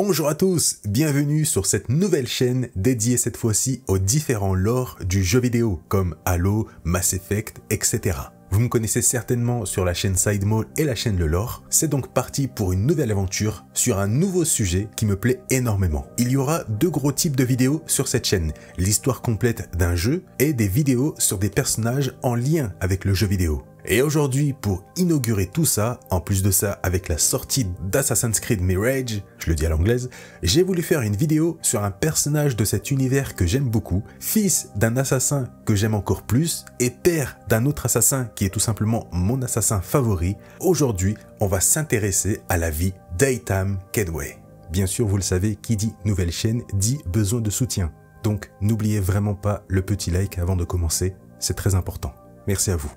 Bonjour à tous, bienvenue sur cette nouvelle chaîne dédiée cette fois-ci aux différents lores du jeu vidéo comme Halo, Mass Effect, etc. Vous me connaissez certainement sur la chaîne SideMall et la chaîne Le Lore, c'est donc parti pour une nouvelle aventure sur un nouveau sujet qui me plaît énormément. Il y aura deux gros types de vidéos sur cette chaîne, l'histoire complète d'un jeu et des vidéos sur des personnages en lien avec le jeu vidéo. Et aujourd'hui, pour inaugurer tout ça, en plus de ça avec la sortie d'Assassin's Creed Mirage, je le dis à l'anglaise, j'ai voulu faire une vidéo sur un personnage de cet univers que j'aime beaucoup, fils d'un assassin que j'aime encore plus et père d'un autre assassin qui est tout simplement mon assassin favori. Aujourd'hui, on va s'intéresser à la vie d'Eitam Kedway. Bien sûr, vous le savez, qui dit nouvelle chaîne dit besoin de soutien. Donc n'oubliez vraiment pas le petit like avant de commencer, c'est très important. Merci à vous.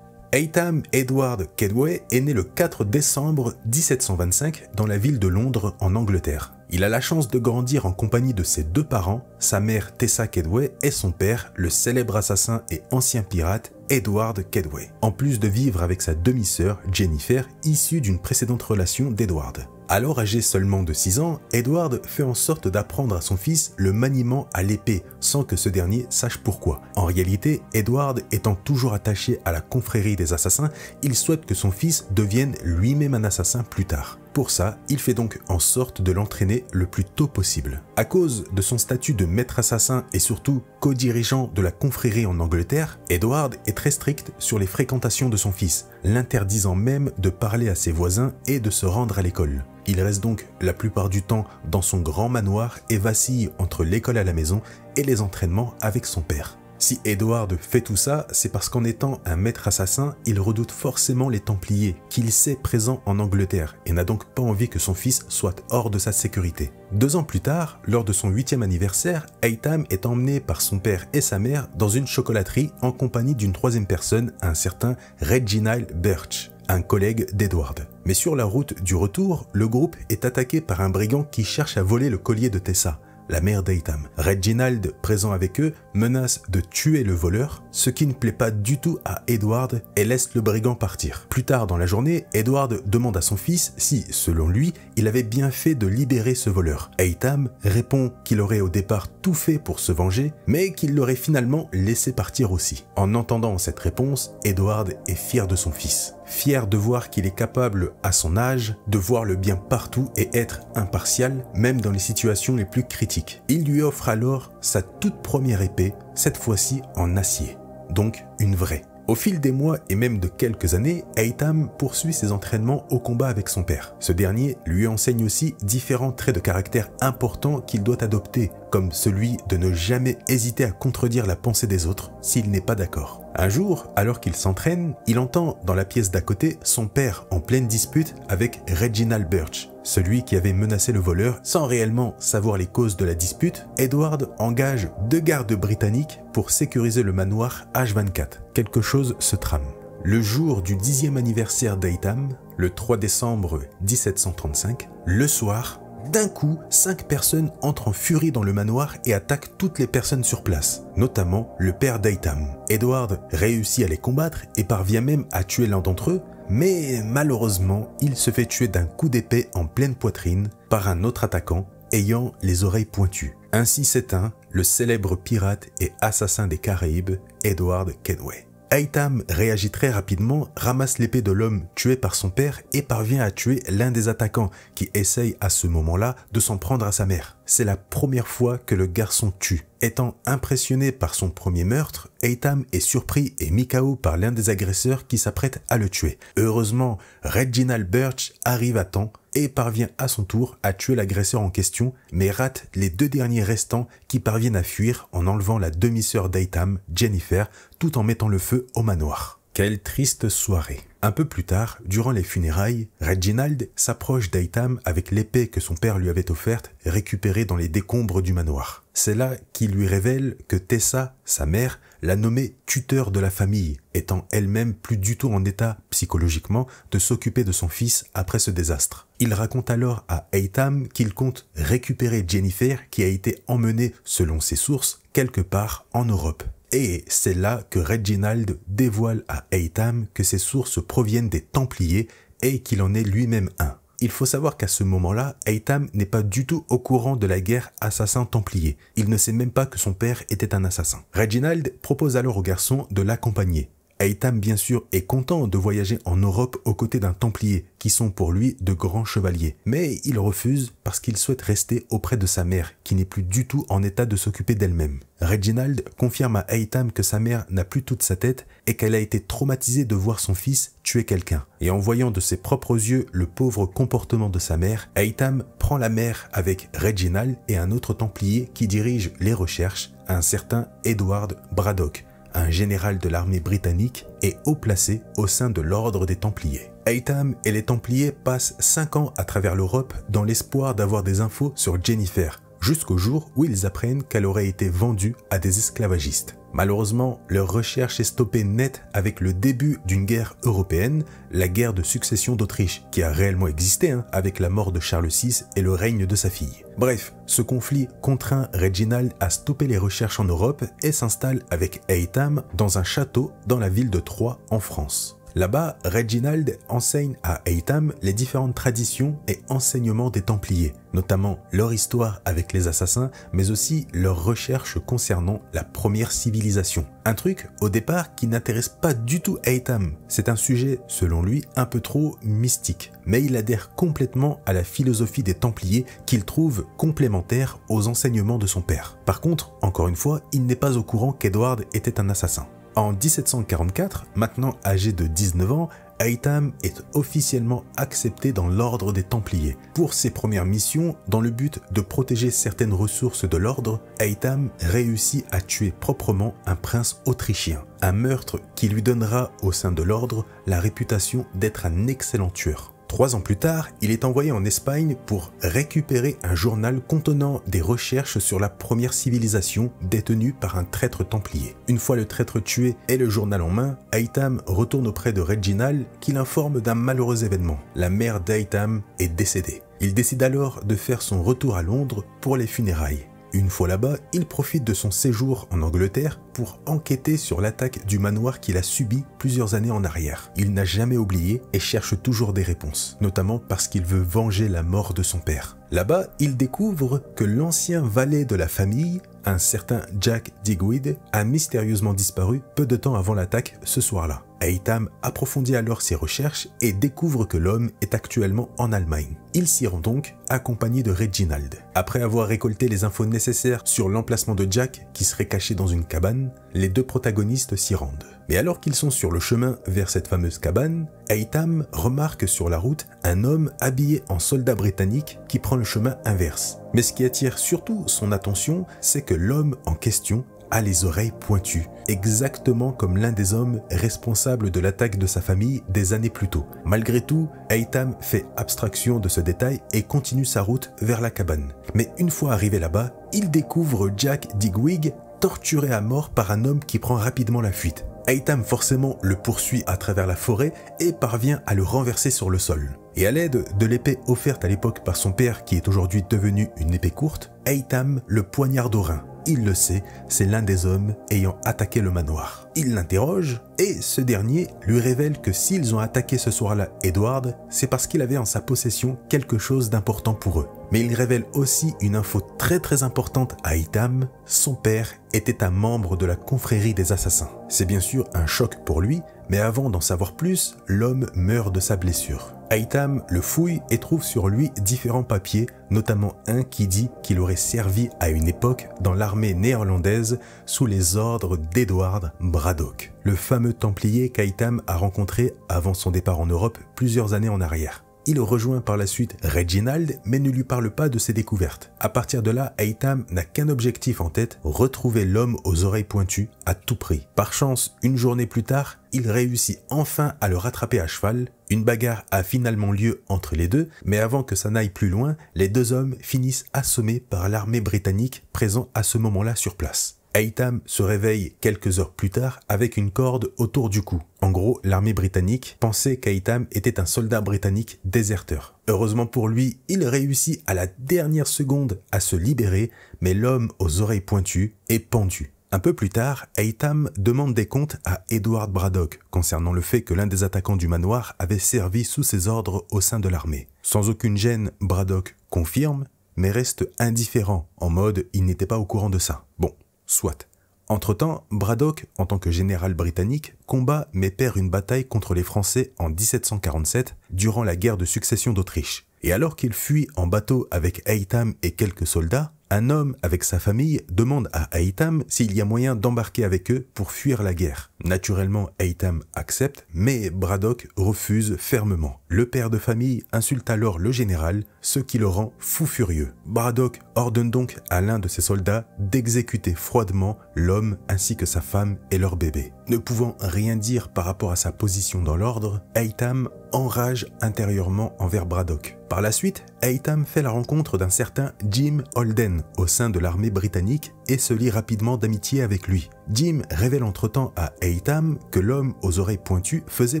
Eitam Edward Kedway est né le 4 décembre 1725 dans la ville de Londres en Angleterre. Il a la chance de grandir en compagnie de ses deux parents, sa mère Tessa Kedway et son père, le célèbre assassin et ancien pirate Edward Kedway, en plus de vivre avec sa demi-sœur Jennifer, issue d'une précédente relation d'Edward. Alors âgé seulement de 6 ans, Edward fait en sorte d'apprendre à son fils le maniement à l'épée, sans que ce dernier sache pourquoi. En réalité, Edward étant toujours attaché à la confrérie des assassins, il souhaite que son fils devienne lui-même un assassin plus tard. Pour ça, il fait donc en sorte de l'entraîner le plus tôt possible. À cause de son statut de maître assassin et surtout co-dirigeant de la confrérie en Angleterre, Edward est très strict sur les fréquentations de son fils, l'interdisant même de parler à ses voisins et de se rendre à l'école. Il reste donc la plupart du temps dans son grand manoir et vacille entre l'école à la maison et les entraînements avec son père. Si Edward fait tout ça, c'est parce qu'en étant un maître assassin, il redoute forcément les Templiers, qu'il sait présents en Angleterre, et n'a donc pas envie que son fils soit hors de sa sécurité. 2 ans plus tard, lors de son 8e anniversaire, Eitam est emmené par son père et sa mère dans une chocolaterie en compagnie d'une troisième personne, un certain Reginald Birch, un collègue d'Edward. Mais sur la route du retour, le groupe est attaqué par un brigand qui cherche à voler le collier de Tessa, la mère d'Eitam. Reginald, présent avec eux, menace de tuer le voleur, ce qui ne plaît pas du tout à Edward et laisse le brigand partir. Plus tard dans la journée, Edward demande à son fils si, selon lui, il avait bien fait de libérer ce voleur. Eitam répond qu'il aurait au départ tout fait pour se venger, mais qu'il l'aurait finalement laissé partir aussi. En entendant cette réponse, Edward est fier de son fils. Fier de voir qu'il est capable, à son âge, de voir le bien partout et être impartial, même dans les situations les plus critiques. Il lui offre alors sa toute première épée, cette fois-ci en acier, donc une vraie. Au fil des mois et même de quelques années, Eitam poursuit ses entraînements au combat avec son père. Ce dernier lui enseigne aussi différents traits de caractère importants qu'il doit adopter, comme celui de ne jamais hésiter à contredire la pensée des autres s'il n'est pas d'accord. Un jour, alors qu'il s'entraîne, il entend dans la pièce d'à côté son père en pleine dispute avec Reginald Birch, celui qui avait menacé le voleur. Sans réellement savoir les causes de la dispute, Edward engage 2 gardes britanniques pour sécuriser le manoir H24. Quelque chose se trame. Le jour du 10e anniversaire d'Eitam, le 3 décembre 1735, le soir, d'un coup, 5 personnes entrent en furie dans le manoir et attaquent toutes les personnes sur place, notamment le père d'Eitam. Edward réussit à les combattre et parvient même à tuer l'un d'entre eux, mais malheureusement, il se fait tuer d'un coup d'épée en pleine poitrine par un autre attaquant ayant les oreilles pointues. Ainsi s'éteint le célèbre pirate et assassin des Caraïbes, Edward Kedway. Eitam réagit très rapidement, ramasse l'épée de l'homme tué par son père et parvient à tuer l'un des attaquants qui essaye à ce moment-là de s'en prendre à sa mère. C'est la première fois que le garçon tue. Étant impressionné par son premier meurtre, Eitam est surpris et mis KO par l'un des agresseurs qui s'apprête à le tuer. Heureusement, Reginald Birch arrive à temps et parvient à son tour à tuer l'agresseur en question, mais rate les 2 derniers restants qui parviennent à fuir en enlevant la demi-sœur d'Eitam, Jennifer, tout en mettant le feu au manoir. Quelle triste soirée. Un peu plus tard, durant les funérailles, Reginald s'approche d'Eitam avec l'épée que son père lui avait offerte, récupérée dans les décombres du manoir. C'est là qu'il lui révèle que Tessa, sa mère, l'a nommé tuteur de la famille, étant elle-même plus du tout en état psychologiquement de s'occuper de son fils après ce désastre. Il raconte alors à Eitam qu'il compte récupérer Jennifer qui a été emmenée, selon ses sources, quelque part en Europe. Et c'est là que Reginald dévoile à Eitam que ses sources proviennent des Templiers et qu'il en est lui-même un. il faut savoir qu'à ce moment-là, Haytham n'est pas du tout au courant de la guerre assassin-templier. Il ne sait même pas que son père était un assassin. Reginald propose alors au garçon de l'accompagner. Haytham, bien sûr, est content de voyager en Europe aux côtés d'un Templier, qui sont pour lui de grands chevaliers. Mais il refuse parce qu'il souhaite rester auprès de sa mère, qui n'est plus du tout en état de s'occuper d'elle-même. Reginald confirme à Haytham que sa mère n'a plus toute sa tête et qu'elle a été traumatisée de voir son fils tuer quelqu'un. Et en voyant de ses propres yeux le pauvre comportement de sa mère, Haytham prend la mer avec Reginald et un autre Templier qui dirige les recherches, un certain Edward Braddock, un général de l'armée britannique et haut placé au sein de l'ordre des Templiers. Haytham et les Templiers passent 5 ans à travers l'Europe dans l'espoir d'avoir des infos sur Jennifer, jusqu'au jour où ils apprennent qu'elle aurait été vendue à des esclavagistes. Malheureusement, leur recherche est stoppée net avec le début d'une guerre européenne, la guerre de succession d'Autriche, qui a réellement existé avec la mort de Charles VI et le règne de sa fille. Bref, ce conflit contraint Reginald à stopper les recherches en Europe et s'installe avec Haytham dans un château dans la ville de Troyes en France. Là-bas, Reginald enseigne à Haytham les différentes traditions et enseignements des Templiers, notamment leur histoire avec les assassins, mais aussi leurs recherches concernant la première civilisation. Un truc, au départ, qui n'intéresse pas du tout Haytham. C'est un sujet, selon lui, un peu trop mystique. Mais il adhère complètement à la philosophie des Templiers qu'il trouve complémentaire aux enseignements de son père. Par contre, encore une fois, il n'est pas au courant qu'Edward était un assassin. En 1744, maintenant âgé de 19 ans, Haytham est officiellement accepté dans l'ordre des Templiers. Pour ses premières missions, dans le but de protéger certaines ressources de l'ordre, Haytham réussit à tuer proprement un prince autrichien. Un meurtre qui lui donnera au sein de l'ordre la réputation d'être un excellent tueur. 3 ans plus tard, il est envoyé en Espagne pour récupérer un journal contenant des recherches sur la première civilisation détenue par un traître templier. Une fois le traître tué et le journal en main, Haytham retourne auprès de Reginald qui l'informe d'un malheureux événement. La mère d'Haytham est décédée. Il décide alors de faire son retour à Londres pour les funérailles. Une fois là-bas, il profite de son séjour en Angleterre pour enquêter sur l'attaque du manoir qu'il a subi plusieurs années en arrière. Il n'a jamais oublié et cherche toujours des réponses, notamment parce qu'il veut venger la mort de son père. Là-bas, il découvre que l'ancien valet de la famille, un certain Jack Digweed, a mystérieusement disparu peu de temps avant l'attaque ce soir-là. Haytham approfondit alors ses recherches et découvre que l'homme est actuellement en Allemagne. Il s'y rend donc, accompagné de Reginald. Après avoir récolté les infos nécessaires sur l'emplacement de Jack, qui serait caché dans une cabane, les deux protagonistes s'y rendent. Mais alors qu'ils sont sur le chemin vers cette fameuse cabane, Haytham remarque sur la route un homme habillé en soldat britannique qui prend le chemin inverse. Mais ce qui attire surtout son attention, c'est que l'homme en question a les oreilles pointues, exactement comme l'un des hommes responsables de l'attaque de sa famille des années plus tôt. Malgré tout, Haytham fait abstraction de ce détail et continue sa route vers la cabane. Mais une fois arrivé là-bas, il découvre Jack Digweed torturé à mort par un homme qui prend rapidement la fuite. Haytham forcément le poursuit à travers la forêt et parvient à le renverser sur le sol. Et à l'aide de l'épée offerte à l'époque par son père qui est aujourd'hui devenue une épée courte, Haytham le poignarde au rein. Il le sait, c'est l'un des hommes ayant attaqué le manoir. Il l'interroge et ce dernier lui révèle que s'ils ont attaqué ce soir-là Edward, c'est parce qu'il avait en sa possession quelque chose d'important pour eux. Mais il révèle aussi une info très importante à Haytham, son père était un membre de la confrérie des assassins. C'est bien sûr un choc pour lui, mais avant d'en savoir plus, l'homme meurt de sa blessure. Haytham le fouille et trouve sur lui différents papiers, notamment un qui dit qu'il aurait servi à une époque dans l'armée néerlandaise sous les ordres d'Edward Braddock, le fameux templier qu'Haytham a rencontré avant son départ en Europe plusieurs années en arrière. Il rejoint par la suite Reginald, mais ne lui parle pas de ses découvertes. À partir de là, Haytham n'a qu'un objectif en tête, retrouver l'homme aux oreilles pointues à tout prix. Par chance, une journée plus tard, il réussit enfin à le rattraper à cheval. Une bagarre a finalement lieu entre les deux, mais avant que ça n'aille plus loin, les deux hommes finissent assommés par l'armée britannique présent à ce moment-là sur place. Haytham se réveille quelques heures plus tard avec une corde autour du cou. En gros, l'armée britannique pensait qu'Haytham était un soldat britannique déserteur. Heureusement pour lui, il réussit à la dernière seconde à se libérer, mais l'homme aux oreilles pointues est pendu. Un peu plus tard, Haytham demande des comptes à Edward Braddock concernant le fait que l'un des attaquants du manoir avait servi sous ses ordres au sein de l'armée. Sans aucune gêne, Braddock confirme, mais reste indifférent, en mode il n'était pas au courant de ça. Bon, soit. Entre-temps, Braddock, en tant que général britannique, combat mais perd une bataille contre les Français en 1747 durant la guerre de succession d'Autriche. Et alors qu'il fuit en bateau avec Haytham et quelques soldats, un homme avec sa famille demande à Haytham s'il y a moyen d'embarquer avec eux pour fuir la guerre. Naturellement, Haytham accepte, mais Braddock refuse fermement. Le père de famille insulte alors le général, ce qui le rend fou furieux. Braddock ordonne donc à l'un de ses soldats d'exécuter froidement l'homme ainsi que sa femme et leur bébé. Ne pouvant rien dire par rapport à sa position dans l'ordre, Haytham enrage intérieurement envers Braddock. Par la suite, Haytham fait la rencontre d'un certain Jim Holden au sein de l'armée britannique et se lie rapidement d'amitié avec lui. Jim révèle entre-temps à Haytham que l'homme aux oreilles pointues faisait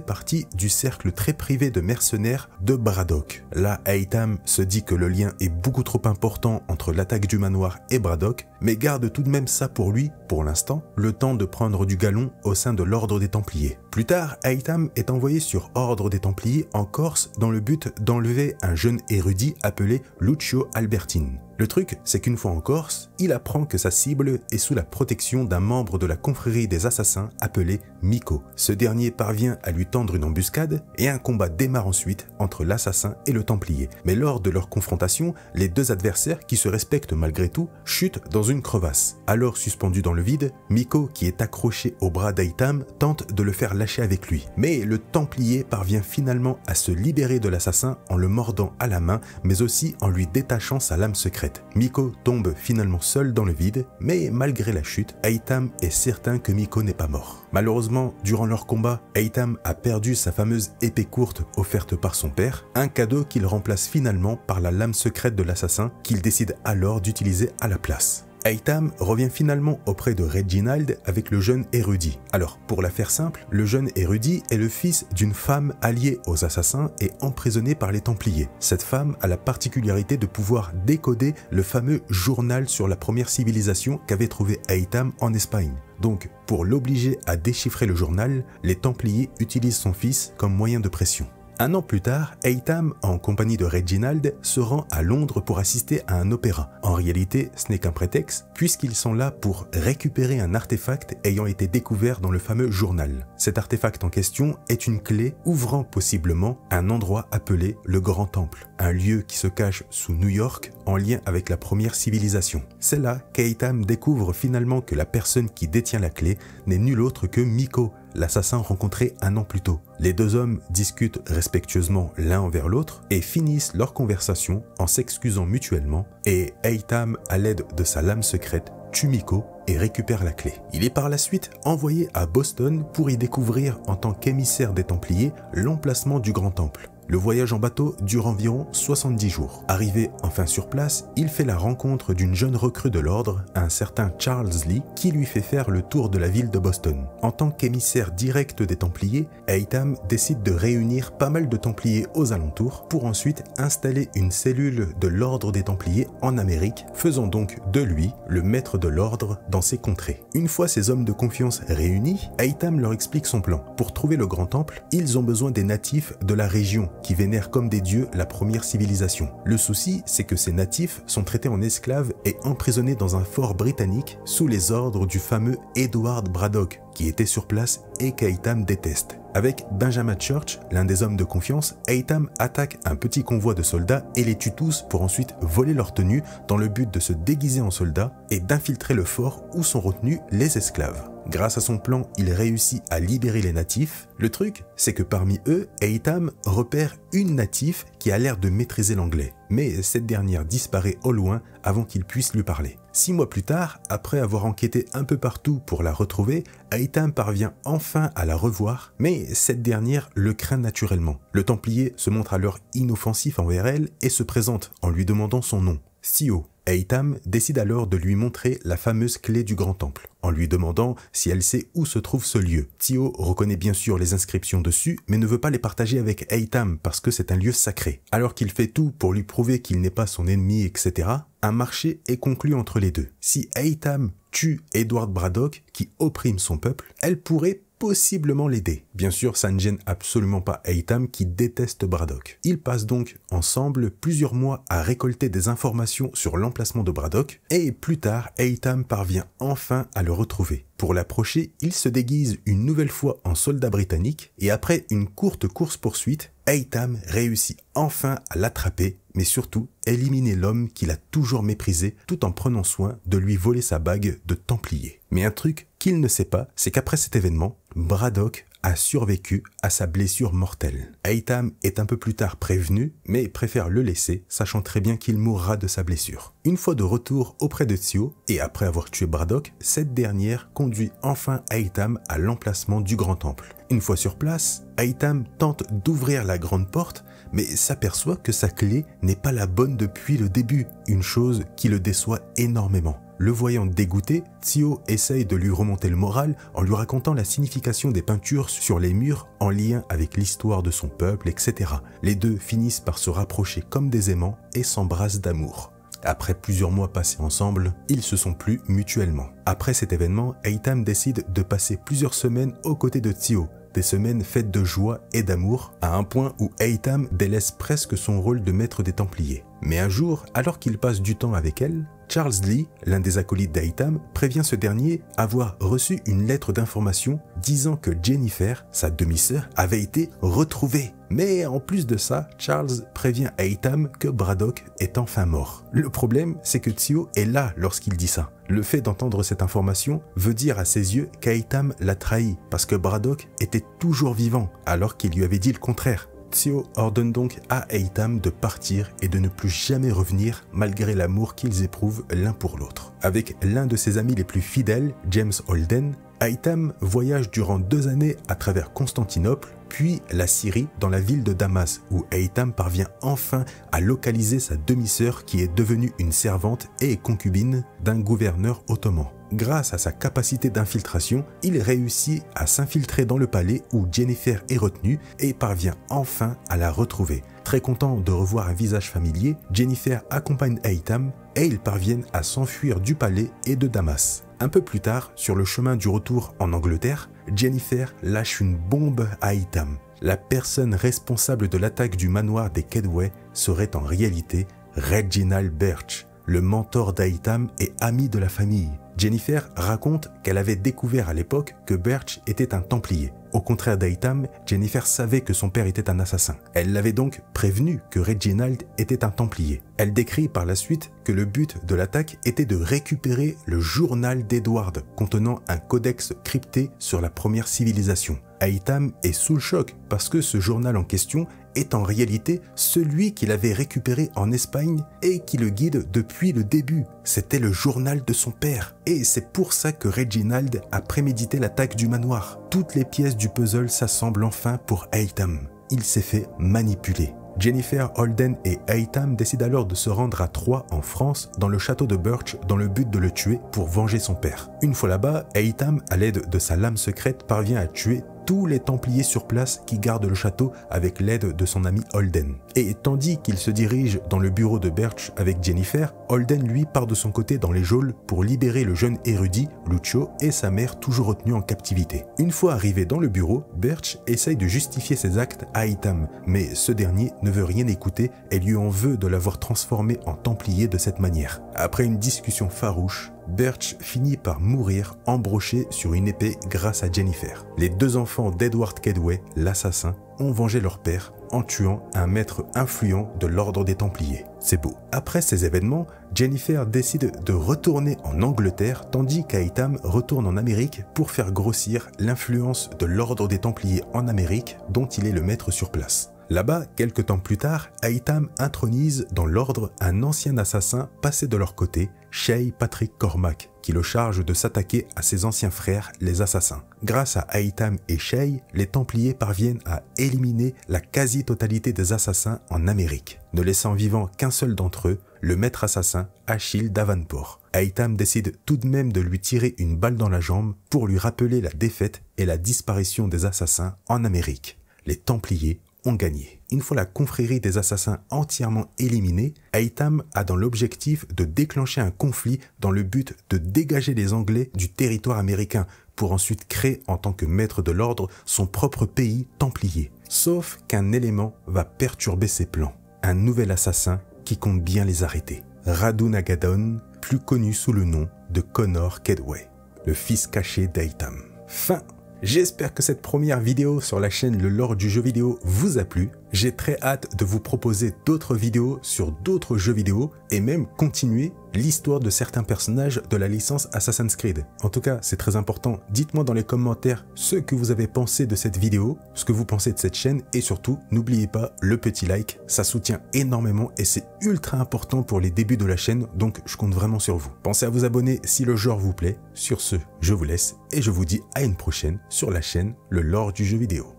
partie du cercle très privé de mercenaires de Braddock. Là, Haytham se dit que le lien est beaucoup trop important entre l'attaque du manoir et Braddock, mais garde tout de même ça pour lui, pour l'instant, le temps de prendre du galon au sein de l'ordre des Templiers. Plus tard, Haytham est envoyé sur ordre des Templiers en Corse dans le but d'enlever un jeune érudit appelé Lucio Albertine. Le truc, c'est qu'une fois en Corse, il apprend que sa cible est sous la protection d'un membre de la confrérie des assassins appelé Miko. Ce dernier parvient à lui tendre une embuscade et un combat démarre ensuite entre l'assassin et le Templier. Mais lors de leur confrontation, les deux adversaires, qui se respectent malgré tout, chutent dans une crevasse. Alors suspendu dans le vide, Miko, qui est accroché au bras d'Haytham, tente de le faire lâcher avec lui. Mais le Templier parvient finalement à se libérer de l'assassin en le mordant à la main, mais aussi en lui détachant sa lame secrète. Miko tombe finalement seul dans le vide, mais malgré la chute, Haytham est certain que Miko n'est pas mort. Malheureusement, durant leur combat, Haytham a perdu sa fameuse épée courte offerte par son père, un cadeau qu'il remplace finalement par la lame secrète de l'assassin qu'il décide alors d'utiliser à la place. Haytham revient finalement auprès de Reginald avec le jeune érudit. Alors, pour la faire simple, le jeune érudit est le fils d'une femme alliée aux assassins et emprisonnée par les Templiers. Cette femme a la particularité de pouvoir décoder le fameux journal sur la première civilisation qu'avait trouvé Haytham en Espagne. Donc, pour l'obliger à déchiffrer le journal, les Templiers utilisent son fils comme moyen de pression. Un an plus tard, Haytham, en compagnie de Reginald, se rend à Londres pour assister à un opéra. En réalité, ce n'est qu'un prétexte, puisqu'ils sont là pour récupérer un artefact ayant été découvert dans le fameux journal. Cet artefact en question est une clé ouvrant possiblement un endroit appelé le Grand Temple, un lieu qui se cache sous New York en lien avec la première civilisation. C'est là qu'Haytham découvre finalement que la personne qui détient la clé n'est nul autre que Miko, l'assassin rencontré un an plus tôt. Les deux hommes discutent respectueusement l'un envers l'autre et finissent leur conversation en s'excusant mutuellement, et Haytham, à l'aide de sa lame secrète, tue Miko et récupère la clé. Il est par la suite envoyé à Boston pour y découvrir en tant qu'émissaire des Templiers l'emplacement du Grand Temple. Le voyage en bateau dure environ 70 jours. Arrivé enfin sur place, il fait la rencontre d'une jeune recrue de l'ordre, un certain Charles Lee, qui lui fait faire le tour de la ville de Boston. En tant qu'émissaire direct des Templiers, Haytham décide de réunir pas mal de Templiers aux alentours pour ensuite installer une cellule de l'ordre des Templiers en Amérique, faisant donc de lui le maître de l'ordre dans ces contrées. Une fois ces hommes de confiance réunis, Haytham leur explique son plan. Pour trouver le Grand Temple, ils ont besoin des natifs de la région qui vénèrent comme des dieux la première civilisation. Le souci, c'est que ces natifs sont traités en esclaves et emprisonnés dans un fort britannique sous les ordres du fameux Edward Braddock, qui était sur place et qu'Haytham déteste. Avec Benjamin Church, l'un des hommes de confiance, Haytham attaque un petit convoi de soldats et les tue tous pour ensuite voler leur tenue dans le but de se déguiser en soldats et d'infiltrer le fort où sont retenus les esclaves. Grâce à son plan, il réussit à libérer les natifs. Le truc, c'est que parmi eux, Haytham repère une native qui a l'air de maîtriser l'anglais. Mais cette dernière disparaît au loin avant qu'il puisse lui parler. 6 mois plus tard, après avoir enquêté un peu partout pour la retrouver, Haytham parvient enfin à la revoir, mais cette dernière le craint naturellement. Le Templier se montre alors inoffensif envers elle et se présente en lui demandant son nom, Sio. Haytham décide alors de lui montrer la fameuse clé du Grand Temple, en lui demandant si elle sait où se trouve ce lieu. Sio reconnaît bien sûr les inscriptions dessus, mais ne veut pas les partager avec Haytham parce que c'est un lieu sacré. Alors qu'il fait tout pour lui prouver qu'il n'est pas son ennemi, etc., un marché est conclu entre les deux. Si Haytham tue Edward Braddock, qui opprime son peuple, elle pourrait possiblement l'aider. Bien sûr, ça ne gêne absolument pas Haytham qui déteste Braddock. Ils passent donc ensemble plusieurs mois à récolter des informations sur l'emplacement de Braddock et plus tard, Haytham parvient enfin à le retrouver. Pour l'approcher, il se déguise une nouvelle fois en soldat britannique et après une courte course-poursuite, Haytham réussit enfin à l'attraper, mais surtout éliminer l'homme qu'il a toujours méprisé tout en prenant soin de lui voler sa bague de Templier. Mais un truc qu'il ne sait pas, c'est qu'après cet événement, Braddock a survécu à sa blessure mortelle. Haytham est un peu plus tard prévenu, mais préfère le laisser, sachant très bien qu'il mourra de sa blessure. Une fois de retour auprès de Thio, et après avoir tué Braddock, cette dernière conduit enfin Haytham à l'emplacement du Grand Temple. Une fois sur place, Haytham tente d'ouvrir la grande porte, mais s'aperçoit que sa clé n'est pas la bonne depuis le début, une chose qui le déçoit énormément. Le voyant dégoûté, Thio essaye de lui remonter le moral en lui racontant la signification des peintures sur les murs en lien avec l'histoire de son peuple, etc. Les deux finissent par se rapprocher comme des aimants et s'embrassent d'amour. Après plusieurs mois passés ensemble, ils se sont plu mutuellement. Après cet événement, Haytham décide de passer plusieurs semaines aux côtés de Thio, des semaines faites de joie et d'amour, à un point où Haytham délaisse presque son rôle de maître des Templiers. Mais un jour, alors qu'il passe du temps avec elle, Charles Lee, l'un des acolytes d'Haytham, prévient ce dernier avoir reçu une lettre d'information disant que Jennifer, sa demi-sœur, avait été retrouvée. Mais en plus de ça, Charles prévient Haytham que Braddock est enfin mort. Le problème, c'est que Thio est là lorsqu'il dit ça. Le fait d'entendre cette information veut dire à ses yeux qu'Haytham l'a trahi parce que Braddock était toujours vivant alors qu'il lui avait dit le contraire. Thio ordonne donc à Haytham de partir et de ne plus jamais revenir malgré l'amour qu'ils éprouvent l'un pour l'autre. Avec l'un de ses amis les plus fidèles, James Holden, Haytham voyage durant 2 années à travers Constantinople, puis la Syrie dans la ville de Damas, où Haytham parvient enfin à localiser sa demi-sœur qui est devenue une servante et concubine d'un gouverneur ottoman. Grâce à sa capacité d'infiltration, il réussit à s'infiltrer dans le palais où Jennifer est retenue et parvient enfin à la retrouver. Très content de revoir un visage familier, Jennifer accompagne Haytham et ils parviennent à s'enfuir du palais et de Damas. Un peu plus tard, sur le chemin du retour en Angleterre, Jennifer lâche une bombe à Haytham. La personne responsable de l'attaque du manoir des Kedway serait en réalité Reginald Birch, le mentor d'Haytham et ami de la famille. Jennifer raconte qu'elle avait découvert à l'époque que Birch était un Templier. Au contraire d'Haytham, Jennifer savait que son père était un assassin. Elle l'avait donc prévenu que Reginald était un Templier. Elle décrit par la suite que le but de l'attaque était de récupérer le journal d'Edward contenant un codex crypté sur la première civilisation. Haytham est sous le choc parce que ce journal en question est en réalité celui qu'il avait récupéré en Espagne et qui le guide depuis le début. C'était le journal de son père. Et c'est pour ça que Reginald a prémédité l'attaque du manoir. Toutes les pièces du puzzle s'assemblent enfin pour Haytham. Il s'est fait manipuler. Jennifer, Holden et Haytham décident alors de se rendre à Troyes en France dans le château de Birch dans le but de le tuer pour venger son père. Une fois là-bas, Haytham, à l'aide de sa lame secrète, parvient à tuer tous les Templiers sur place qui gardent le château avec l'aide de son ami Holden. Et tandis qu'il se dirige dans le bureau de Birch avec Jennifer, Holden lui part de son côté dans les geôles pour libérer le jeune érudit, Lucio, et sa mère toujours retenue en captivité. Une fois arrivé dans le bureau, Birch essaye de justifier ses actes à Haytham, mais ce dernier ne veut rien écouter et lui en veut de l'avoir transformé en Templier de cette manière. Après une discussion farouche, Birch finit par mourir embroché sur une épée grâce à Jennifer. Les 2 enfants d'Edward Kedway, l'assassin, ont vengé leur père en tuant un maître influent de l'ordre des Templiers. C'est beau. Après ces événements, Jennifer décide de retourner en Angleterre tandis qu'Haytham retourne en Amérique pour faire grossir l'influence de l'ordre des Templiers en Amérique dont il est le maître sur place. Là-bas, quelques temps plus tard, Haytham intronise dans l'ordre un ancien assassin passé de leur côté, Shay Patrick Cormac, qui le charge de s'attaquer à ses anciens frères, les assassins. Grâce à Haytham et Shay, les Templiers parviennent à éliminer la quasi-totalité des assassins en Amérique, ne laissant vivant qu'un seul d'entre eux, le maître assassin Achille Davenport. Haytham décide tout de même de lui tirer une balle dans la jambe pour lui rappeler la défaite et la disparition des assassins en Amérique. Les Templiers ont gagné. Une fois la confrérie des assassins entièrement éliminée, Haytham a dans l'objectif de déclencher un conflit dans le but de dégager les Anglais du territoire américain pour ensuite créer en tant que maître de l'ordre son propre pays templier. Sauf qu'un élément va perturber ses plans. Un nouvel assassin qui compte bien les arrêter. Radu Nagadon, plus connu sous le nom de Connor Kedway, le fils caché d'Aitam. Fin. J'espère que cette première vidéo sur la chaîne Le Lore du jeu vidéo vous a plu. J'ai très hâte de vous proposer d'autres vidéos sur d'autres jeux vidéo et même continuer l'histoire de certains personnages de la licence Assassin's Creed. En tout cas, c'est très important. Dites-moi dans les commentaires ce que vous avez pensé de cette vidéo, ce que vous pensez de cette chaîne et surtout, n'oubliez pas le petit like. Ça soutient énormément et c'est ultra important pour les débuts de la chaîne, donc je compte vraiment sur vous. Pensez à vous abonner si le genre vous plaît. Sur ce, je vous laisse et je vous dis à une prochaine sur la chaîne Le Lore du jeu vidéo.